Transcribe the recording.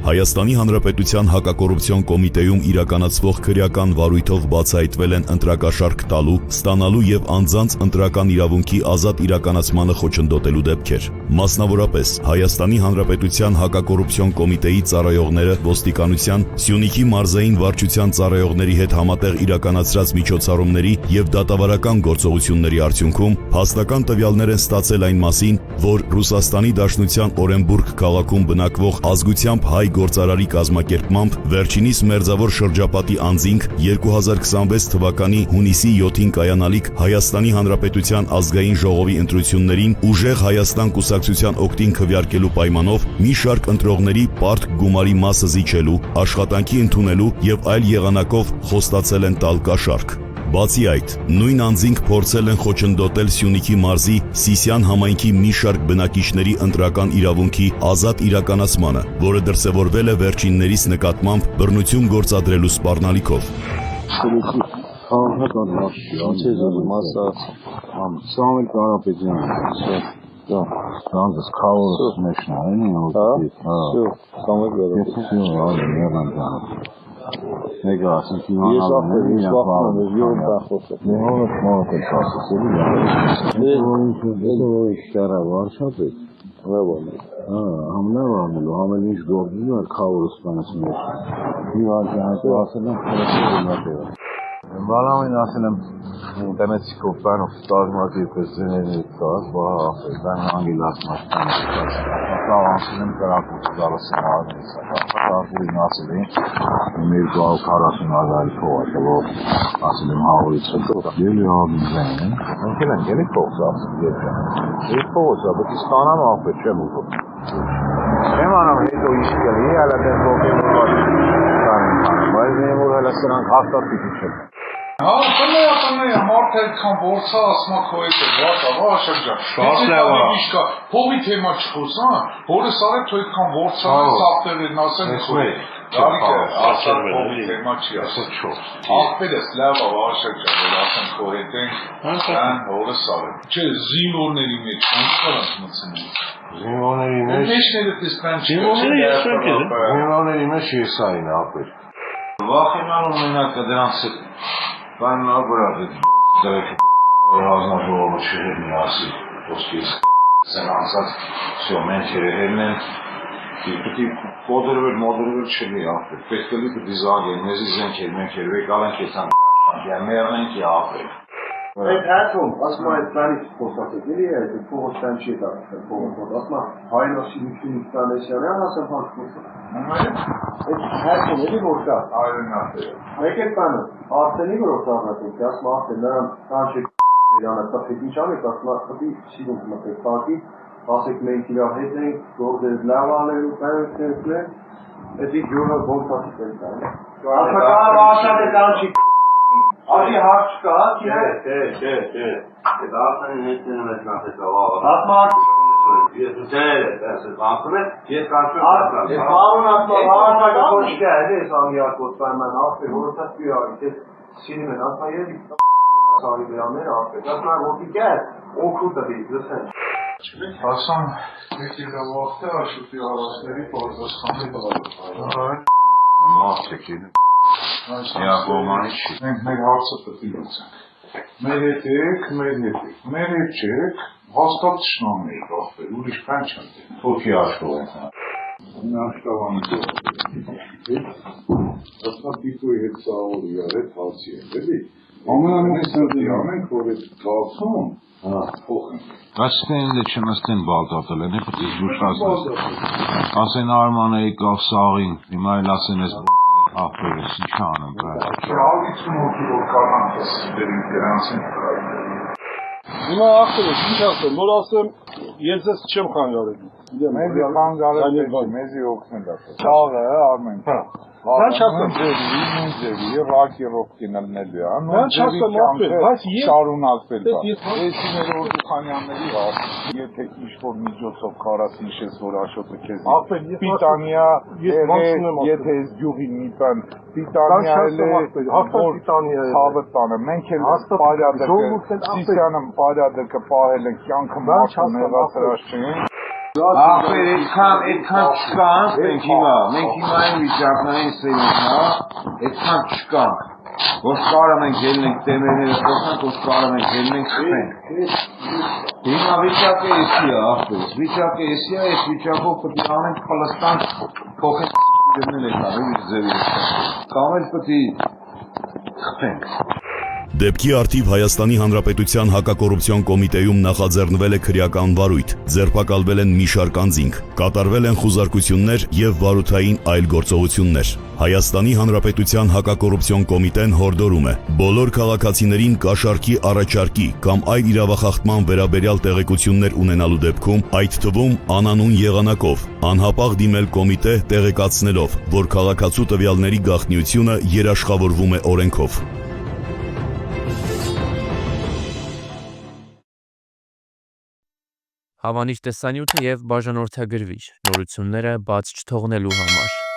Հայաստանի Հանրապետության հակակոռուպցիոն կոմիտեում իրականացվող քրեական վարույթով բացահայտվել են ընտրակաշառք տալու, ստանալու եւ անձանց ընտրական իրավունքի ազատ իրականացմանը խոչընդոտելու դեպքեր։ Մասնավորապես, Հայաստանի Հանրապետության հակակոռուպցիոն կոմիտեի ծառայողները ոստիկանության, Սյունիքի մարզային վարչության ծառայողների հետ համատեղ իրականացրած միջոցառումների եւ դատավարական գործողությունների արդյունքում հաստական տվյալներ են ստացել այն մասին, որ Ռուսաստանի Դաշնության Օրենբուրգ քաղաքում բնակվող ազգությամբ հայ գործարարի կազմակերպմամբ վերջինիս մերձավոր շրջապատի անձինք 2026 թվականի հունիսի 7-ին կայանալիք Հայաստանի Հանրապետության ազգային ժողովի ընտրություններին ուժեղ Հայաստան կուսակցության օգտին քվեարկելու պայմանով մի շարք ընտրողների պարտք գումարի մասը զիջելու, աշխատանքի ընդունելու եւ այլ եղանակով խոստացել են տալ կաշառք։ Բացի այդ, նույն անձինք փորձել են խոչընդոտել Սյունիքի մարզի Սիսյան համայնքի մի շարք բնակիչների ընտրական իրավունքի ազատ իրականացմանը, որը դրսևորվել է վերջիններիս նկատմամբ բռնություն գործադրելու սպառնալիքով։ Բալամին ասել եմ տնեցի կոպտանով ստազմակի պեսցեների կաս, բահախեդան անգելաս մաշտանից կավ անցել եմ կրակուց զալասին աղնից աղնից ասել եմ մեր 240 հազարի փողաշը, որ ասել եմ հաղորից հտոտ ելի աղնից են ընկել են գելի փողս ասել ետ փողոսը, բտ իստանամ աղպետ չեմ ուղով չեմ անամ հետո իշի գելի հալա դեն ողել բայց նեմ որ հալա սրանք հաստատ պիտի չեմ Տնեյա, մարդ այդքան որցա ասմա քո հետ է, վատա, շրջա։ Փողի թեմա չխոսա, որս արեք թո այդքան որցա սաղտեր են ասեն քո հետ։ Դարիքը, ասան փողի թեմա չի ասել։ Աղբերս լավ ավ շրջա, որ ասեն քո հետ ենք, դան որս արեք։ Չէ, զինվորների մեջ ոնց կարանք մտցնել։ Զինվորների մեջ։ Մեջները տեսնան չի։ Զինվորների մեջ ես այն աղբեր։ Վախենալու մենակ դրանց Բան նաբրավ է, դրեք ռազնաժողովը չհերնի ասի, ոսկիս սեն անցած, սյո մենք երեհերն են, պիտի մոդրվել չլի աղբեր, պետքելի պիտի զագեն, մեզի զենք էր, մենք երվեք ալենք եսան մերնենք է աղբեր։ Այդ հատում, ասմա այդ բանից խոսացեք, էլի է, այդ փողոց տան չի դարձել փողոց, ասմա հայնասիրությունից տանեսյանյան ասեմ հանք խոսացեք։ Այդ հատում էլի որ կա։ Այրն ատերը։ Մեկ է բանը, արդենի որ ծաղնատենք, ասմա արդեն նրան տան չեք իրանը, տխեք ինչ անեք, ասմա խտի սիրունք մտեք տակի, ասեք մենք իրար հետ ենք, գործեր լավ անելու, պայնություններ, էդի ջուրը ոնց ասեք են տան։ Ասմա կար ասատ է տան չի Adi harç kağıt ki. Evet. Dağıtın netlerini metrafete var. Atma. Evet. Aslında bir karşı. Bağın atma. Bağın hoş geldi. Saniyat kutlarından aferin. Orta bir işte sinimin atma yedik. Sahibi yanları aferin. Atma orta gel. Okulda değil sen. Hasan peki de vakti aşık bir arasları fazlasını bağlı. Mahçekini. Մենք հարցը պետք է լուծենք։ Մեր հետ չեք, հաստատ ճշնամներ աղբեր, ուրիշ բան չեն դեն։ Ովքի աշխով են։ Աշխավանի դող։ Ասնա պիտոյի հետ սաղոր իրար հետ հացի են, էլի։ Ամենամեծ սրտի անենք, որ այդ կացում փոխենք։ Գաստեն չնստեն բալտատել են, պետք է զուշացնես։ Ասեն Արմանը եկավ սաղին, հիմա էլ ասեն ես Ախպերս ինչ անեմ բար։ Չալիցում հոգի որ կանանք սիբերին դրանցին Հիմա ախպերս ինչ ասեմ, որ ասեմ ես ես չեմ խանգարել։ Մեզի խանգարել է, մեզի օգնել է։ Չաղը արմեն։ Mən şəxsən Müzəvi, Raki Rokkinəlnədir. Mən şəxsən Բայց շարունակվել է։ Էսիներ Օրդուխանյանների եթե ինչ-որ միջոցով կարաս հիշես, որ Աշոտը քեզ Պիտանիա, եթե ես գյուղին մի բան Պիտանիա էլ հավը տանը, մենք էլ պարյադը Սիսյանը պարյադը կպահել ենք կյանքը մարդը մեղասրած չենք։ Ախպեր, այդքան չկանք, մենք հիմա այն վիճակներին սերունք, այդքան չկանք, որ կարում ենք ելնենք տեմերները խոխանք, որ կարում ենք ելնենք խփենք։ Հիմա վիճակը էսի է, ախպեր, վիճակը էսի է, այս վիճակով պետք է անենք խլստանք, փոխենք սիրտներն եկան, ուրիշ ձևի։ Կամ էլ պետք է խփենք։ Դեպքի արդիվ Հայաստանի Հանրապետության հակակոռուպցիոն կոմիտեում նախաձեռնվել է քրեական վարույթ, ձերբակալվել են մի շարք անձինք, կատարվել են խուզարկություններ եւ վարութային այլ գործողություններ։ Հայաստանի Հանրապետության հակակոռուպցիոն կոմիտեն հորդորում է բոլոր քաղաքացիներին կաշառքի առաջարկի կամ այլ իրավախախտման վերաբերյալ տեղեկություններ ունենալու դեպքում, այդ թվում անանուն եղանակով, անհապաղ դիմել կոմիտե տեղեկացնելով, որ քաղաքացու տվյալների գաղտնիությունը երաշխավորվում է օրենքով։ Հավանիչ տեսանյութը եւ բաժանորդագրվիչ նորությունները բաց չթողնելու համար։